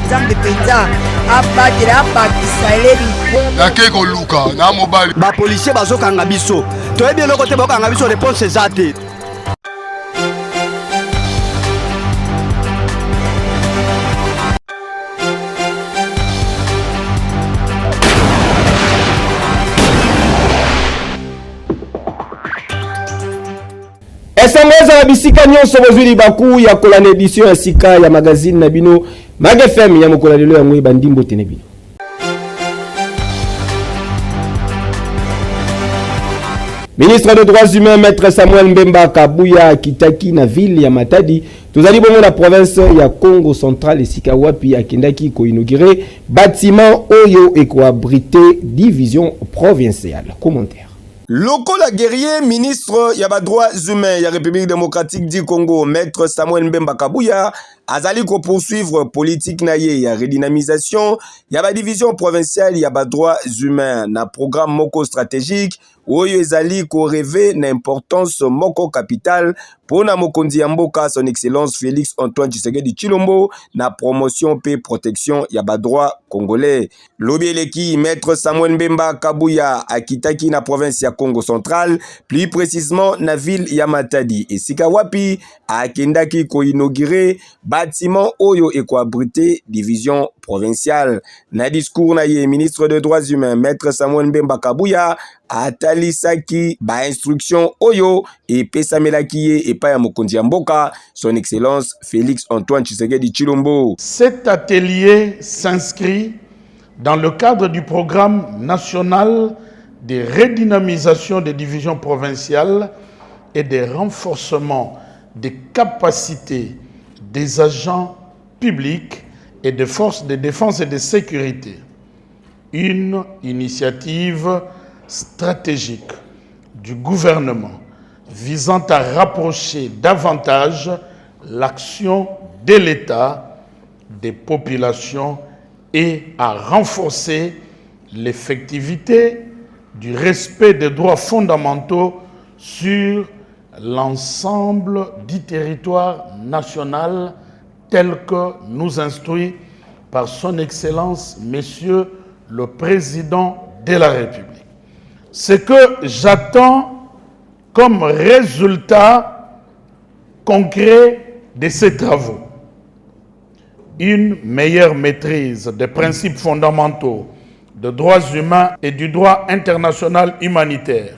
nzambe penza abatela abakisa eleli nake koluka na mobali bapolisier bazokanga biso toyebi eloko te bakokanga biso réponse eza te. Esangoza ya bisika nyonso bozuli baku ya kolana edition ya sika ya magazine na bino Mag FM ya mokola lelo ya ngwe bandimbo tenebino. Ministre des droits humains Maître Samuel Mbemba Kabuya Kitaki na ville ya Matadi tozali bongo na province ya Congo Central esika wapi akendaki ko inaugurer bâtiment oyo ekoabriter division provinciale. Commentaire. Lokola guerrier ministre ya droits humains ya République démocratique du Congo Maître Samuel Mbemba Kabuya azali ko poursuivre politique na ye ya redynamisation ya division provinciale ya droits humains na programme moko stratégique oyo ezali ko rêver na importance moko capital pona mokonzi ya mboka son excellence Félix Antoine Tshisekedi Tshilombo na promotion pe protection ya droit congolais. Lobieleki Maître Samuel Mbemba Kabuya akitaki na province ya Congo Central, plus précisément na ville ya Matadi esika wapi akendaki ko inaugurer bâtiment oyo ekoabriter division provinciale. Na discours na ye ministre des droits humains Maître Samuel Mbemba Kabuya atalisaki ba instruction oyo epesamelaki ye epa ya mokonzi ya mboka son excellence Félix Antoine Tshisekedi Tshilombo. Cet atelier s'inscrit dans le cadre du programme national de redynamisation des divisions provinciales et de renforcement des capacités des agents publics et des forces de défense et de sécurité. Une initiative stratégique du gouvernement visant à rapprocher davantage l'action de l'État des populations et à renforcer l'effectivité du respect des droits fondamentaux sur l'ensemble du territoire national tel que nous instruit par son Excellence, Monsieur le Président de la République. Ce que j'attends comme résultat concret de ces travaux, une meilleure maîtrise des principes fondamentaux des droits humains et du droit international humanitaire,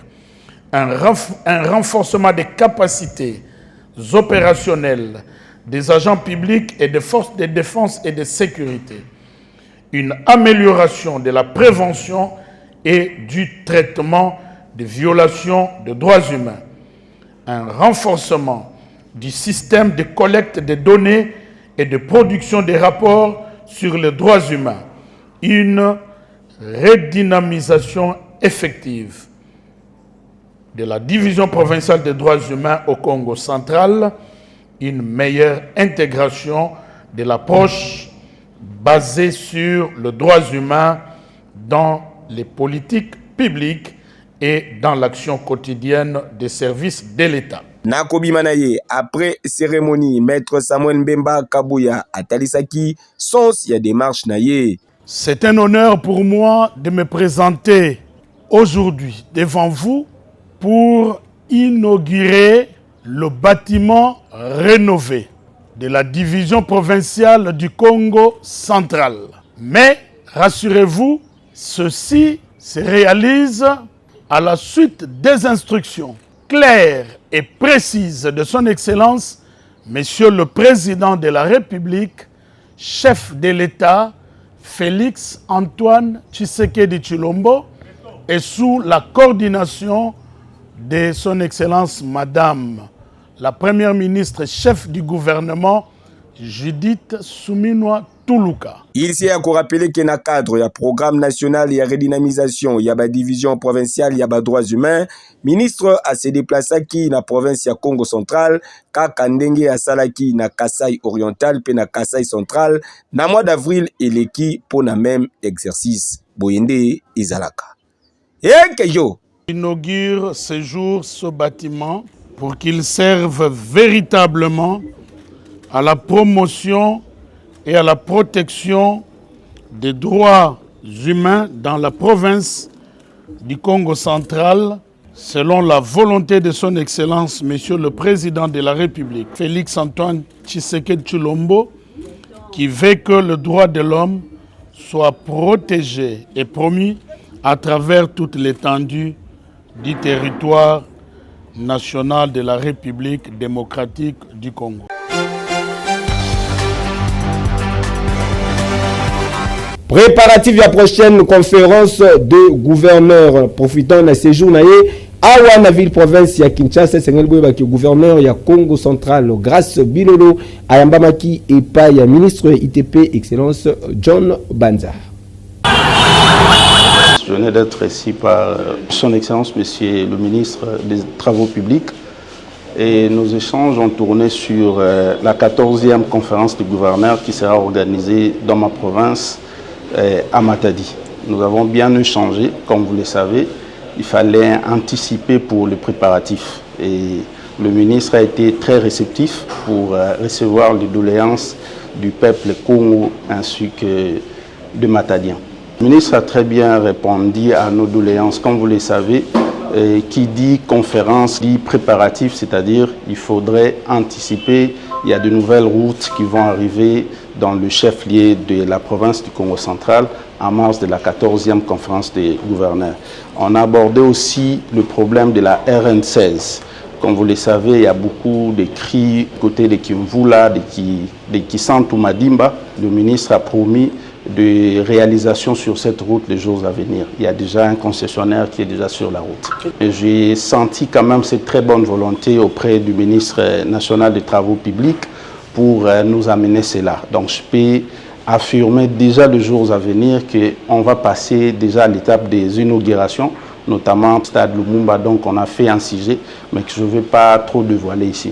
un renforcement des capacités opérationnelles des agents publics et des forces de défense et de sécurité, une amélioration de la prévention et du traitement des violations des droits humains, un renforcement du système de collecte des données et de production des rapports sur les droits humains, une redynamisation effective de la division provinciale des droits humains au Congo central, une meilleure intégration de l'approche basée sur les droits humains dans les politiques publiques et dans l'action quotidienne des services de l'État. Nakobi Manaye, après cérémonie, Maître Samuel Mbemba Kabuya atalisaki sens ya démarche naye. C'est un honneur pour moi de me présenter aujourd'hui devant vous pour inaugurer le bâtiment rénové de la division provinciale du Congo central. Mais, rassurez-vous, ceci se réalise à la suite des instructions claires et précises de son Excellence, Monsieur le Président de la République, chef de l'État, Félix Antoine Tshisekedi Tshilombo, et sous la coordination de son Excellence Madame la Première ministre chef du gouvernement, Judith Suminwa Tuluka. Il s'est encore rappelé que dans le cadre du programme national de redynamisation, il y a la division provinciale, il y a les droits humains. Ministre a se déplacé qui dans la province de Congo central, Kakandenge a salaki na Kasai oriental, puis na Kasai central, dans le mois d'avril et l'équipe pour le même exercice. Boyende Izalaka. Et Kejo Inaugure ce jour ce bâtiment pour qu'il serve véritablement à la promotion et à la protection des droits humains dans la province du Congo central, selon la volonté de son Excellence, Monsieur le Président de la République, Félix Antoine Tshisekedi Tshilombo, qui veut que le droit de l'homme soit protégé et promu à travers toute l'étendue du territoire national de la République démocratique du Congo. Préparatif de la prochaine conférence de gouverneurs. Profitant de séjour awa na ville province ya Kinshasa, le gouverneur ya Congo central grâce Bilolo ayambamaki et pas ya ministre ITP Excellence John Banza. Je venais d'être ici par son Excellence Monsieur le ministre des Travaux publics et nos échanges ont tourné sur la 14e conférence des gouverneurs qui sera organisée dans ma province à Matadi. Nous avons bien échangé, comme vous le savez, il fallait anticiper pour les préparatifs et le ministre a été très réceptif pour recevoir les doléances du peuple Congo ainsi que de Matadiens. Le ministre a très bien répondu à nos doléances, comme vous le savez, qui dit conférence dit préparatif, c'est-à-dire il faudrait anticiper, il y a de nouvelles routes qui vont arriver dans le chef-lieu de la province du Congo central en mars de la 14e conférence des gouverneurs. On a abordé aussi le problème de la RN16. Comme vous le savez, il y a beaucoup de cris côté de Kimvula, de Kisantu Madimba. Le ministre a promis de réalisation sur cette route les jours à venir. Il y a déjà un concessionnaire qui est déjà sur la route. J'ai senti quand même cette très bonne volonté auprès du ministre national des Travaux publics pour nous amener cela. Donc je peux affirmer déjà les jours à venir qu'on va passer déjà à l'étape des inaugurations, notamment au stade Lumumba, donc on a fait un sujet, mais que je ne vais pas trop dévoiler ici.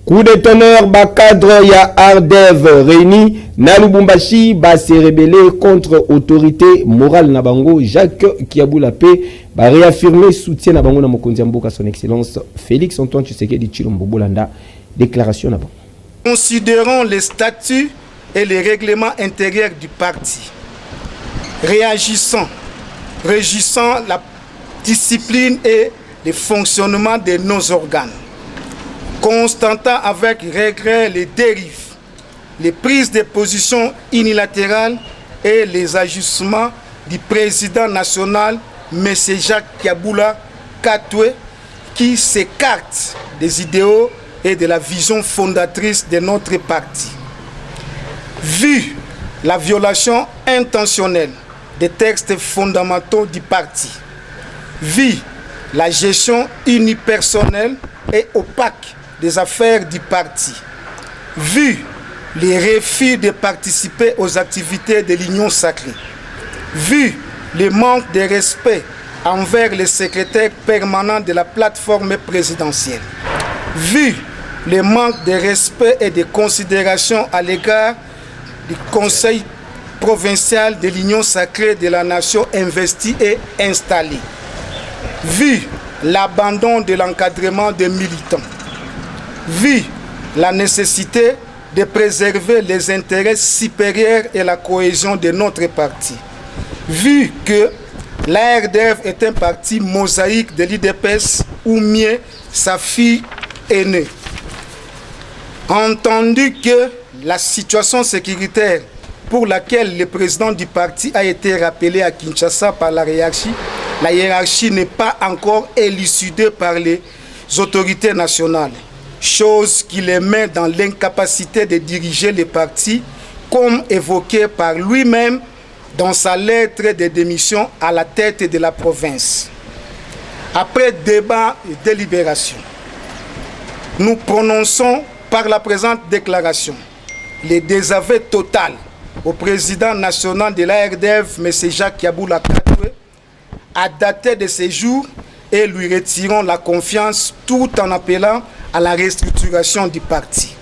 Coup de tonnerre, cadre ya Ardev réuni na Lubumbashi se rebeller contre autorité morale na bango Jacques Kiabula-Pe réaffirmer soutien na bango na mokonzi mboka son excellence Félix Antoine Tshisekedi Tshilombo Bolanda. Déclaration na bango. Considérons les statuts et les règlements intérieurs du parti. Régissant la discipline et le fonctionnement de nos organes. Constatant avec regret les dérives, les prises de position unilatérales et les ajustements du président national, M. Jacques Kiabula-Katwe, qui s'écarte des idéaux et de la vision fondatrice de notre parti. Vu la violation intentionnelle des textes fondamentaux du parti, vu la gestion unipersonnelle et opaque des affaires du parti, vu les refus de participer aux activités de l'Union sacrée, vu le manque de respect envers le secrétaire permanent de la plateforme présidentielle, vu le manque de respect et de considération à l'égard du Conseil provincial de l'Union sacrée de la nation investie et installée, vu l'abandon de l'encadrement des militants, vu la nécessité de préserver les intérêts supérieurs et la cohésion de notre parti, vu que l'ARDF est un parti mosaïque de l'IDPS ou mieux sa fille aînée, entendu que la situation sécuritaire pour laquelle le président du parti a été rappelé à Kinshasa par la hiérarchie n'est pas encore élucidée par les autorités nationales, chose qui les met dans l'incapacité de diriger le parti, comme évoqué par lui-même dans sa lettre de démission à la tête de la province. Après débat et délibération, nous prononçons par la présente déclaration le désaveu total au président national de l'ARDF, M. Jacques Kiabula-Katwe, à dater de ces jours et lui retirons la confiance tout en appelant à la restructuration du parti.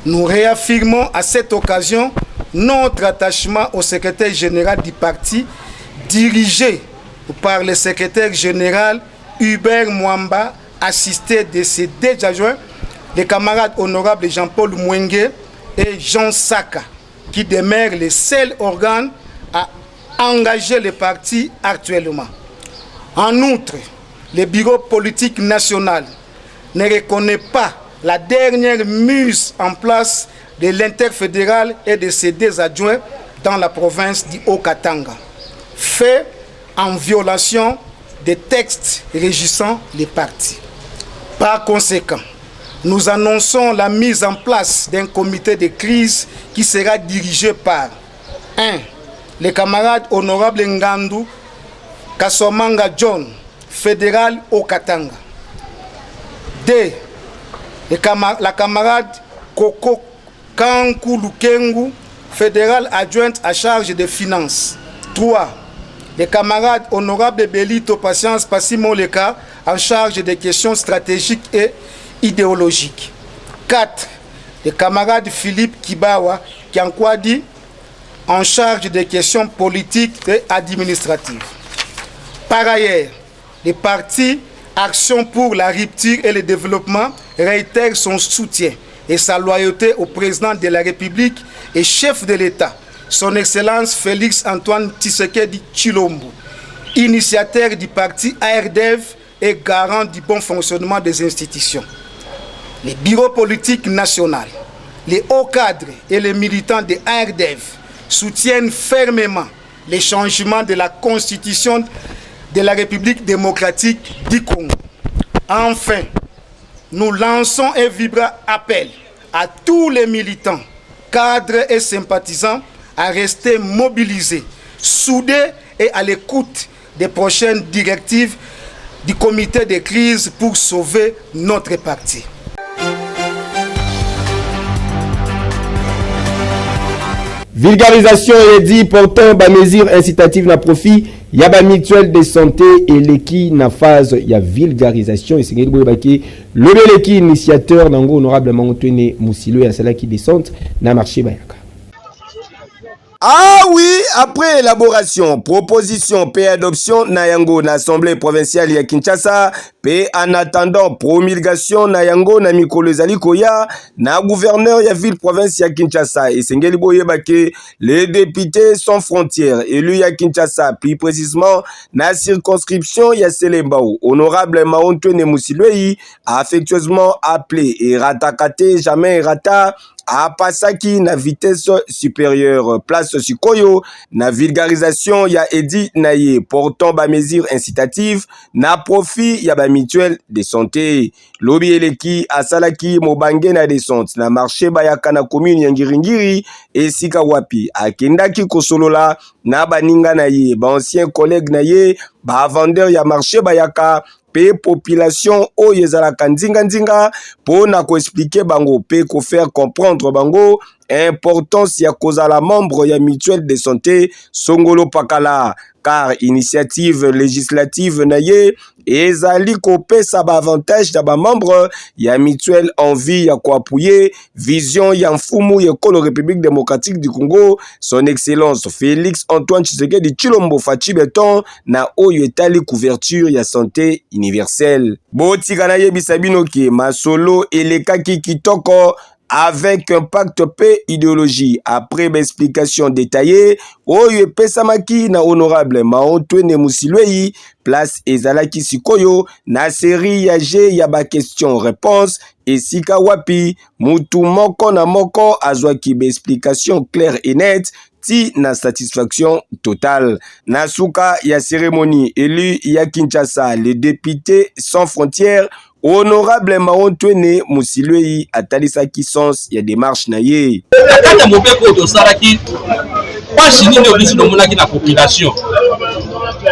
Nous réaffirmons à cette occasion notre attachement au secrétaire général du parti, dirigé par le secrétaire général Hubert Mwamba, assisté de ses deux adjoints, les camarades honorables Jean-Paul Mwengue et Jean Saka, qui demeurent les seuls organes à engager le parti actuellement. En outre, le bureau politique national ne reconnaît pas la dernière mise en place de l'interfédéral et de ses deux adjoints dans la province du Haut-Katanga, fait en violation des textes régissant les partis. Par conséquent, nous annonçons la mise en place d'un comité de crise qui sera dirigé par 1. Le camarade honorable Ngandou Kasomanga John, fédéral au Katanga. 2. La camarade Koko Kankou Lukengu, fédéral adjointe à charge des finances. 3. Le camarade honorable Belito Patience Passimo Leka, en charge des questions stratégiques et idéologiques. 4. Le camarade Philippe Kibawa Kiankwadi, en charge des questions politiques et administratives. Par ailleurs, le parti Action pour la rupture et le développement réitère son soutien et sa loyauté au président de la République et chef de l'État, son Excellence Félix Antoine Tshisekedi Tshilombo, initiateur du parti ARDEV et garant du bon fonctionnement des institutions. Les bureaux politiques nationaux, les hauts cadres et les militants de ARDEV soutiennent fermement les changements de la Constitution de la République démocratique du Congo. Enfin, nous lançons un vibrant appel à tous les militants, cadres et sympathisants à rester mobilisés, soudés et à l'écoute des prochaines directives du comité de crise pour sauver notre parti. Vulgarisation et dit portant ba mesure incitative na profit ya ba mutuelle de santé et l'équipe na phase ya vulgarisation et sengeli boye baki le beleki initiateur nango honorablement Otene Musilo ya sala qui descente na marché bayaka. Ah oui, après élaboration, proposition, paix adoption, Nayango, na Assemblée provinciale ya Kinshasa, paix en attendant promulgation, Nayango, na Mikolo Zalikoya, na gouverneur ya ville province ya Kinshasa, et Sengeli Boyebake, les députés sans frontières, élus ya Kinshasa, plus précisément, na circonscription ya Selembao, honorable Otene Musilwei, affectueusement appelé et ratakate, jamais rata, à Pasaki na vitesse supérieure place Sikoyo na vulgarisation ya Edi Naye portant ba mesure incitative na profit ya ba mutuelle de santé lobi eleki asalaki mobange na descente na marché bayaka na commune ya Ngiringiri esika wapi akendaki kosolola na baninga na ye ba ancien collègue na ye ba vendeur ya marché bayaka pe population o yezalaka nzinga po na ko expliquer bango pe ko faire comprendre bango importance ya kozala membre ya mutuelle de santé Songolo Pakala car initiative législative na ye ezali kopesa ba avantage da ba membre ya mutuelle envie ya ko appuyer vision ya mfumu ya Kolo République démocratique du Congo son excellence Félix Antoine Tshisekedi Tshilombo Fachi Beton na oyo etali couverture ya santé universelle botika na yebisa bino ke masolo elekaki kitoko avec un pacte paix idéologie après l'explication détaillée oyo pesamaki na honorable Otene Musilwei place ezalaki sikoyo na série ya G ya ba question réponse esika wapi mutu moko na moko azwaki ba explication claire et nette ti na satisfaction totale. Nasuka ya cérémonie élu ya Kinshasa, les députés sans frontières honorable Otene Musilwei atalisaki sens ya démarche na ye. Kaka mobeko to saraki pas chini de biso no monaki na population.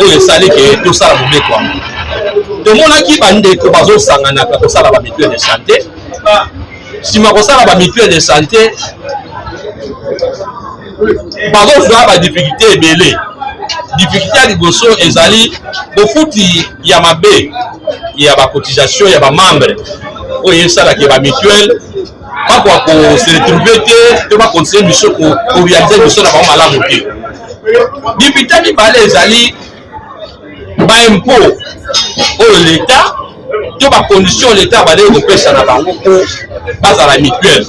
Oyo sali ke to sala mobeko. To monaki bande ko bazo sangana ka to sala ba mutuelle de santé. Sima ko sala ba mutuelle de santé. Bazo za ba difficulté ebele. Difficulté ya liboso ezali bofuti ya mabe ya ba cotisation ya ba membre oyo sala ke ba mutuelle pas quoi ko se retrouver te ba conseiller biso ko réaliser biso na ba malamu te difficulté bi bale ezali ba impôt oyo l'état to ba condition l'état ba de pesa na bango ko base à la mutuelle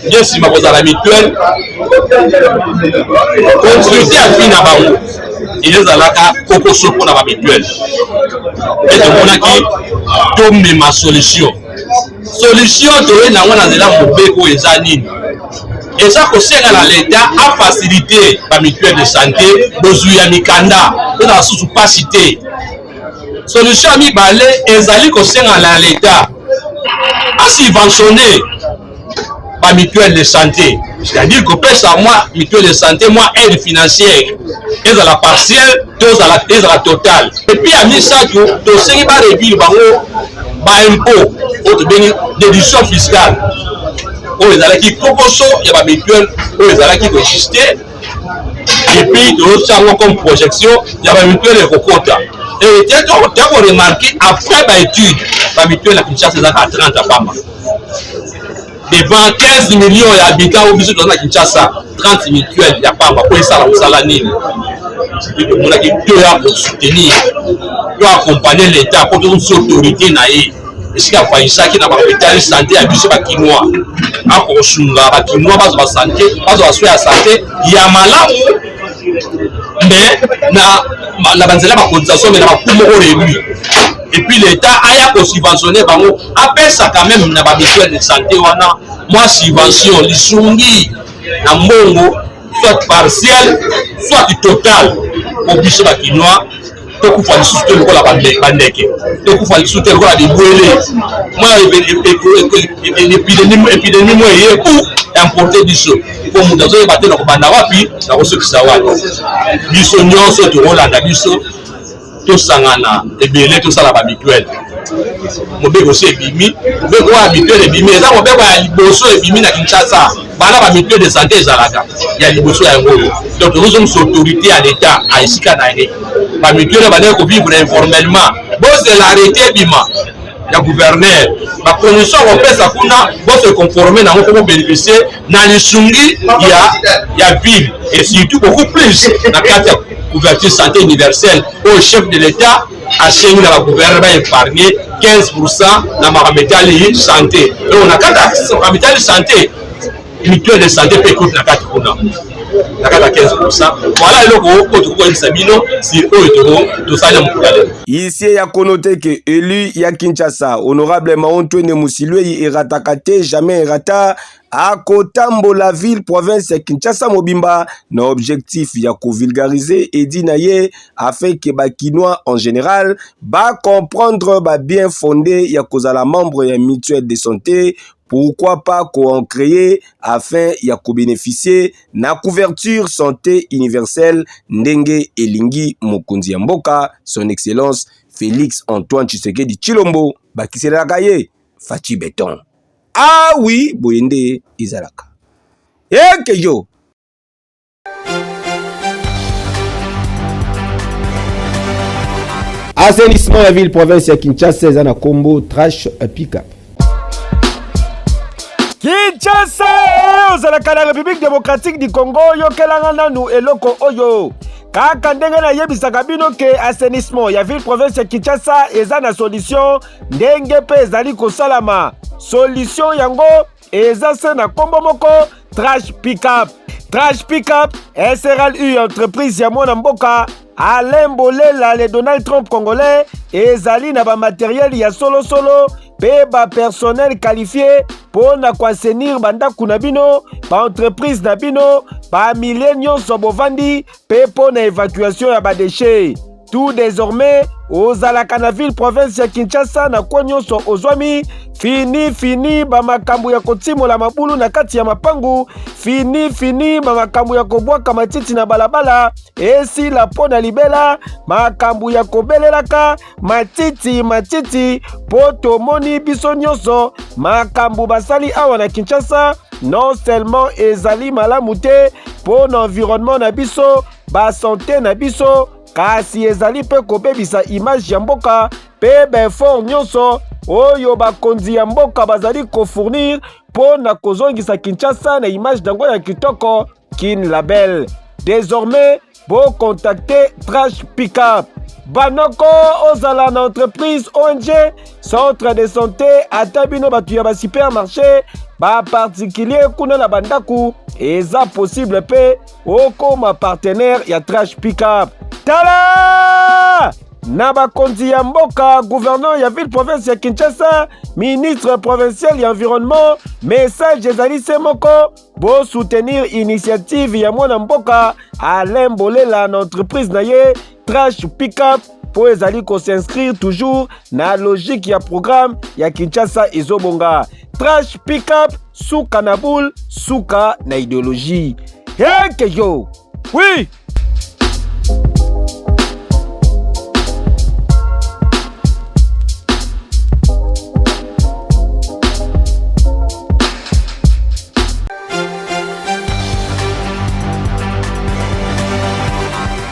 bien si ma base à la mutuelle consulter à fin na bango il est alaka koko soko na ba mutuelle et de monaki to ma solution to na wana zela mobeko ezanini et ça kosenga na l'état a facilité la mutuelle de santé bozuya mikanda to na susu pas cité solution ami balé ezali kosenga na l'état a subventionné la mutuelle de santé, c'est-à-dire que pesa moi mutuelle de santé moi aide financière et à la partielle et à la totale et puis à mi ça to sengi ba réduire bango ba impôt autre béni déduction fiscale o ezalaki kokoso ya ba mutuelle o ezalaki ko exister et puis to ça comme projection ya ba mutuelle et kokota et tu as remarqué après ba étude ba mutuelle la Kinshasa c'est à 30 à Pamba devant 15 millions d'habitants au biso dans Kinshasa 30 mutuelles ya Pamba pour ça la musala nini c'est que mon aki doit pour soutenir doit accompagner l'état pour toute autorité naïe esika faisha ki na ba hôpital santé ya biso ba kinwa ako sunga ba kinwa ba za santé ba za soya santé ya malamu mais na banzela ba cotisation mais na ba kumo ko réduit et puis l'état aya ko subventionner bango apesa quand même na ba mutuelle de santé wana moi subvention lisungi na mbongo soit partiel soit total pour biso ba kinwa to kufa lisusu te lokola bandeke to kufa lisusu te lokola bibwele moi épidémie mo eye pour importer biso po mutu azoyeba te na kobanda wapi na kosokisa wapi biso nyonso tokolanda biso tosangana ebele tosala ba mutuelle mobeko si ebimi mobeko ya mutuelle ebimi eza mobeko ya liboso ebimi na Kinshasa bana ba mutuelle de santé ezalaka ya liboso ya yango donc tozozongisa autorité ya l'état a esika na ye ba mutuelle bandeki kovivre informellement bozela arrêté ebima ya gouverneur ba condition kopesa kuna bose conformer nango po bénéficier na lisungi ya ville et surtout beaucoup plus na kati ya couverture santé universelle au chef de l'état a chéri na gouvernement ba épargner 15% na maramétali santé et on a kata maramétali santé mutuelle de santé pe coûte na kati kuna na kata 15%. Voilà eloko ko to ko sabino si o to sala mukale. Ici ya konote que élu ya Kinshasa honorable Maontouene Musilwe eratakate jamais erata à Kotambo la ville province ya Kinshasa mobimba na objectif ya ko vulgariser et dinaye afin que ba Kinois en général ba comprendre ba bien fondé ya kozala membre ya mutuelle de santé. Pourquoi pas qu'on crée afin ya ko bénéficier na couverture santé universelle ndenge elingi mokonzi ya mboka son excellence Félix Antoine Tshisekedi Tshilombo bakiselaka ye Fachi Béton. Ah oui, boyende izalaka. Eke yo. Assainissement la ville province ya Kinshasa ezana kombo trash pick-up. Kinshasa ozalaka na République démocratique du Congo yokelanga nanu eloko oyo kaka ndenge na yebisaka bino ke assainissement ya ville province ya Kinshasa eza na solution ndenge pe ezali kosalama solution yango eza se na kombo moko trash pick-up. Trash pick-up SRL entreprise ya mwana mboka Alain Bolela le Donald Trump congolais ezali na ba matériel ya solo pe ba personnel qualifié pour na kwasenir banda kuna bino ba entreprise na bino ba millennium sobovandi pe pour na évacuation ya ba déchets. Tout désormais ozalaka na ville province ya Kinshasa na kwa nyonso ozwami fini ba makambo ya kotimola mabulu na kati ya mapangu fini ba makambo ya kobwaka matiti na balabala esi la pona libela makambo ya kobelelaka matiti po tomoni biso nyonso makambo basali awa na Kinshasa non seulement ezali malamu te po na environnement na biso ba santé na biso kasi ezali pe kobebisa image ya mboka pe befort nyonso oyo bakonzi ya mboka bazali kofournir po na kozongisa Kinshasa na image dango ya kitoko kin label. Désormais pour contacter Trash Pickup. Banoko ozala na entreprise ONG centre de santé atabino batu ya ba supermarché ba particulier kuna na bandaku eza possible pe okoma partenaire ya Trash Pickup. Tala na bakonzi ya mboka, gouverneur ya ville province ya Kinshasa, ministre provincial ya environnement, message ezali se moko bo soutenir initiative ya mwana mboka Alain Bolela na entreprise na ye Trash Pickup po ezali ko s'inscrire toujours na logique ya programme ya Kinshasa ezobonga. Trash Pickup suka na boule, suka na idéologie. Heke yo. Oui.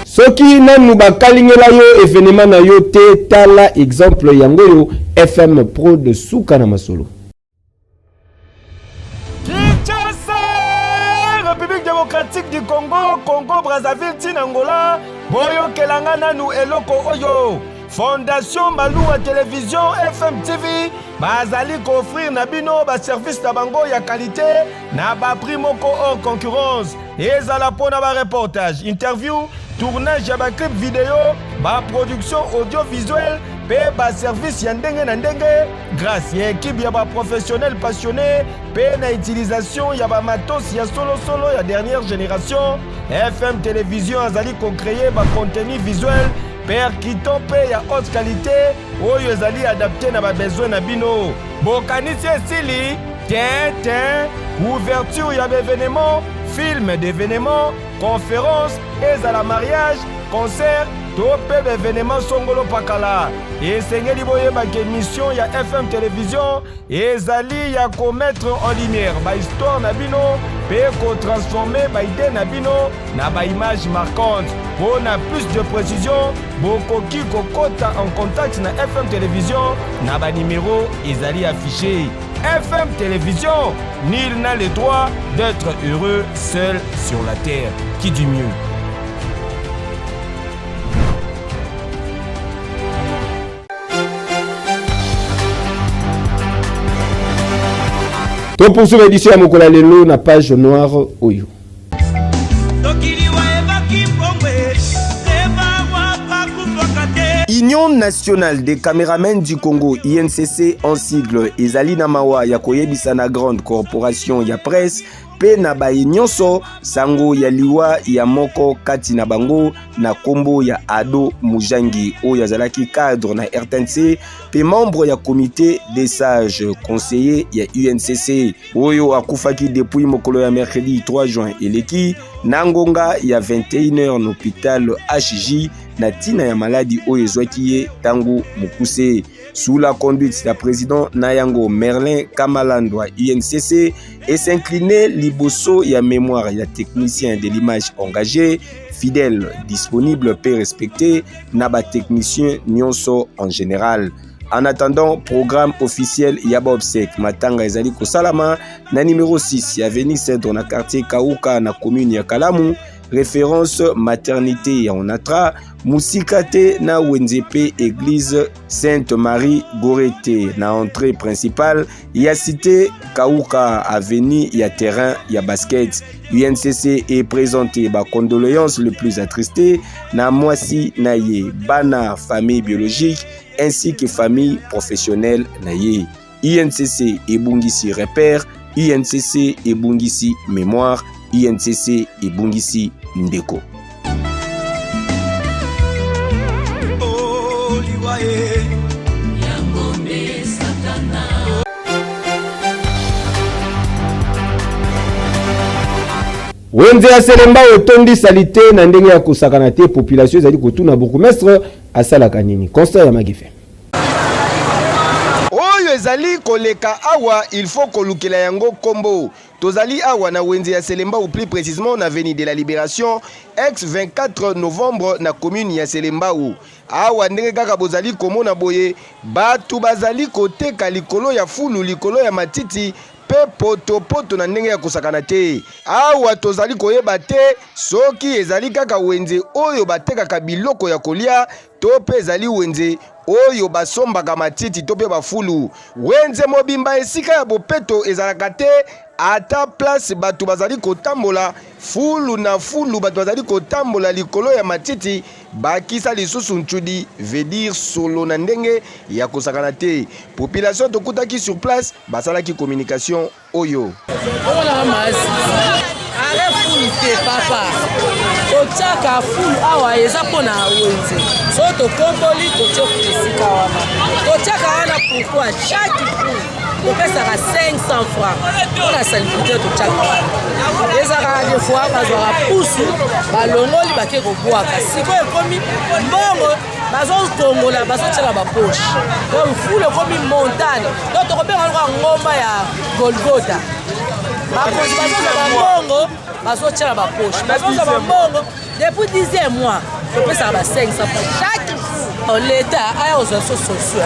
Soki nanu bakalingela yo événement na yo te tala exemple yango yo FM Pro de suka na masolo. Kinshasa, République démocratique du Congo, Congo Brazzaville, Tinangola, boyo kelanga nanu eloko oyo. Fondation Malouwa Télévision FM TV bazali ko offrir na bino ba service na bango ya qualité na ba prix moko hors concurrence. Ezala pona ba reportage, interview, tournage ya ba clip vidéo, ba production audiovisuelle, pe ba service ya ndenge na ndenge grâce ya équipe ya ba professionnel passionné, pe na utilisation ya ba matos ya solo ya dernière génération. FM Télévision azali ko créer ba contenu visuel percutant pe ya haute qualité oyo ezali adapté na ba besoin na bino. Bokanisi esili ten ouverture ya événement, film d'événement, conférence, ezala mariage, concert, to pe événement songolo pakala. Esengeli boyeba ke mission ya FM Télévision ezali ya ko mettre en lumière ba histoire na bino pe ko transformer ba idée na bino na ba image marquante. Pour na plus de précision, bokoki kokota en contact na FM Télévision na ba numéro ezali affiché. FM Télévision, nul n'a le droit d'être heureux seul sur la terre. Qui dit mieux? To poursuivre l'édition ya Mokola lelo na page noire oyo. Union nationale des caméramens du Congo, INCC en sigle, ezali na mawa ya koyebisa na grande corporation ya presse pe na baye nyonso sango ya liwa ya moko kati na bango na kombo ya Ado Mujangi oyo azalaki cadre na RTNC pe membre ya comité des sages conseiller ya UNCC oyo akufaki depuis mokolo ya mercredi 3 juin eleki na ngonga ya 21h na hôpital HJ na tina ya maladi oyo ezwaki ye tangu mukuse. Sous la conduite du président Nayango Merlin Kamalandwa UNCC et s'incliner liboso ya mémoire ya technicien de l'image engagé, fidèle, disponible, peu respecté, naba technicien nyonso en général. En attendant, programme officiel Yabob Sek Matanga ezali ko salama na numéro 6 ya avenue Centre na quartier Kauka na commune ya Kalamu. Référence maternité ya Onatra, Musikate na Wenzepe église Sainte-Marie Gorete na entrée principale ya cité Kauka avenue ya terrain ya basket. UNCC est présenté ba condoléances le plus attristées na Mwasi Naye Bana famille biologique ainsi que famille professionnelle Naye. UNCC et Bungisi repère, UNCC et Bungisi mémoire, INCC et Bungisi Ndeko. Wenze ya Selemba otondi salite na ndenge ya kosakana te population ezali kotuna bourgmestre asalaka nini. Constat ya Magife. Oyo ezali koleka awa il faut kolukela yango kombo. Tozali awa na wenze ya Selemba ou plus précisément na avenue de la Libération ex 24 novembre na commune ya Selemba ou awa ndenge kaka bozali komona boye batu bazali koteka likolo ya fulu likolo ya matiti pe poto na ndenge ya kosakana te. Awa tozali koyeba te soki ezali kaka wenze oyo batekaka biloko ya kolia to pe ezali wenze oyo basombaka matiti to pe bafulu. Wenze mobimba esika ya bopeto ezalaka te ata place batu bazali kotambola fulu na fulu batu bazali kotambola likolo ya matiti bakisa lisusu ntudi veut dire solo na ndenge ya kosakana te. Population tokutaki sur place basalaki communication oyo. Papa, tochaka fulu awa eza pona wenze. So tokomboli tochaka wana. Tochaka wana pourquoi chaque fulu opesaka 500 francs. Pona salifite tochaka wana. Ezaka des fois bazwaka pusu balongoli bake kobwaka. Siko ekomi mbongo bazotongola bazotiaka bapoche. Donc fulu ekomi montagne. Donc tokobenga ngomba ya Golgotha. Bakozi bazozala mbongo bazotiaka bapoche. Bazozala mbongo depuis 10e mois. Topesaka ba 500 francs chaque fois. L'État aya ozwa socio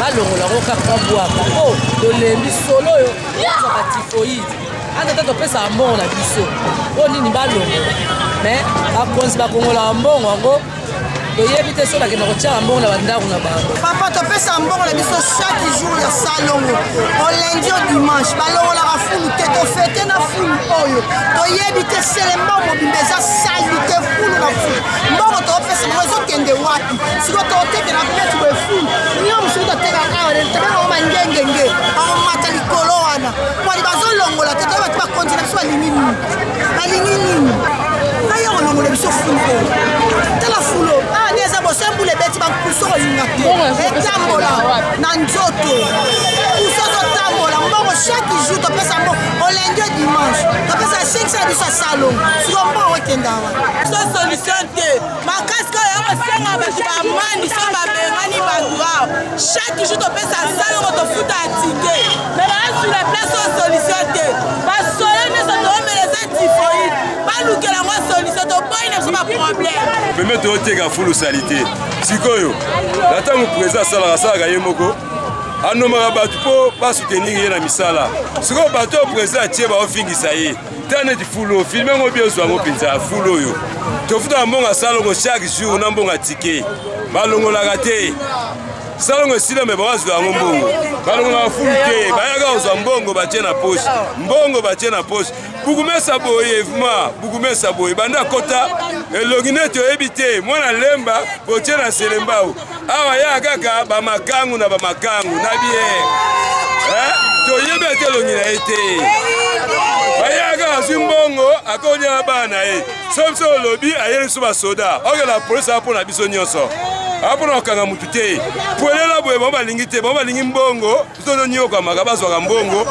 balongola kaka bwaka. Oh, tolembi solo oyo ezaka typhoïde. Ata topesaka mbongo na biso. O nini balongola. Mais bakonzi bakongola mbongo yango toyebi te so bakenda kotiaka mbongo na bandako na bango. Papa topesa mbongo na biso chaque jour ya salongo au lundi au dimanche balongolaka fulu te tofete na fulu oyo toyebi te selemba mobimba eza salite fulu na fulu mbongo topesa nango ezokende wapi siko toteke na pete boye fulu niyo mosuku totekaka awa tobenga mangengenge akomata likolo wana wali bazolongola te toyeba te bakonzi na biso balingi nini ngai yakolongola biso fulu oyo tala fulu neza bosembule beti bakuso kolinga te etambola na nzoto kuso zotambola mbongo chaque jour topesa mbongo au lundi au dimanche topesa 500 biso salon siko mbongo ekenda awa so solution te makasi oyo yakosenga bato bamani so babengani bato awa chaque jour topesa salongo tofuta atike me baasula place oyo solution te basole nyonso toomeleza typhoïde balukela ngo solution toboyi na biso baproblème peme tooteka fulu salite sikoyo na ntango président asalaka ye moko anomaka bato mpo basoutenir ye na misala sikoyo bato oyo président atie baofingisa ye ta neti fulu filme ngo bi ozwango mpenza ya fulu oyo tofutaka mbongo asalongo chaque jour na mbongo atike balongolaka te salongo esila me bakazwa yango mbongo balongolaka fulu te bayaka kozwa mbongo batie na poshe mbongo batie na poshe bukumesa boye evuma bukumesa boye banda kota elongi neti oyebi te mwana lemba botie na selembao awa ya kaka bamakangu na biere toyebi ete elongi na ye te bayaka azwi mbongo akonyaka bana na ye so biso olobi ayeli biso basoda okela polisi apo na biso nyonso apona okanga mutu te poelela boye bango balingi te bango balingi mbongo biso nyokamaka bazwaka mbongo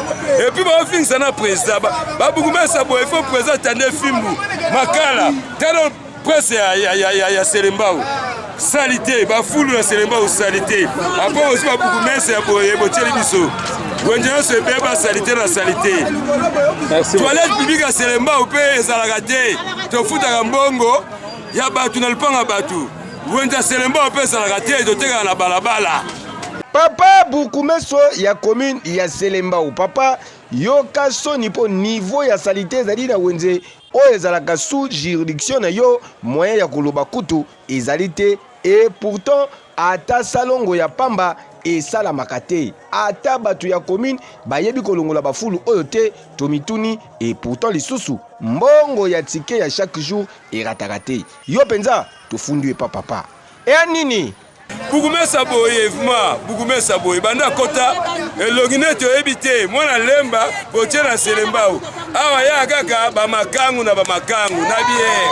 epui baofingisa na président babukumesa boye fo président tande fimbu makala tano presse ya selembao salite bafulu na selembao salite apo osi babukumesa ya boye botieli biso wenje nyonso ebeba salite na salite toilette publique ya selembao mpe ezalaka te tofutaka mbongo ya bato na lupanga bato wenja selemba opesaka te totekaka na balabala. Papa bukumeso ya commune ya Selembao papa yoka soni po niveau ya salite ezali na wenze oyo ezalaka sous juridiction na yo moyen ya koloba kutu ezali te et pourtant ata salongo ya pamba esalamaka te ata bato ya commune bayebi kolongola bafulu oyo te tomituni et pourtant lisusu mbongo ya tike ya chaque jour erataka te yo penza tofundu pa papa e nini bukumesa boye evuma bukumesa boye banda kota elongi neti oyebi te mwana lemba botie na selembao awa ya kaka bamakangu na biere.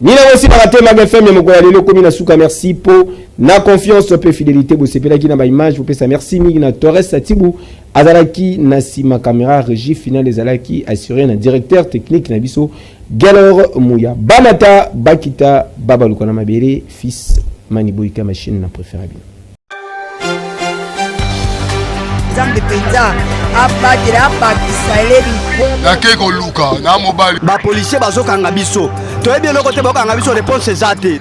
Nina aussi baraté Mag FM ya mokolo lelo komi na suka merci po na confiance pe fidélité bo sepelaki na ba image po pesa merci mingi na Torres Satibu azalaki na sima caméra régie finale ezalaki assuré na directeur technique na biso Galor Mouya Banata Bakita Babaluka na mabere fils Maniboika machine na préférable Zambe penza abadira bakisaleri nake koluka na mobali ba policier bazokanga biso toyebi eloko te bakanga biso réponse ezate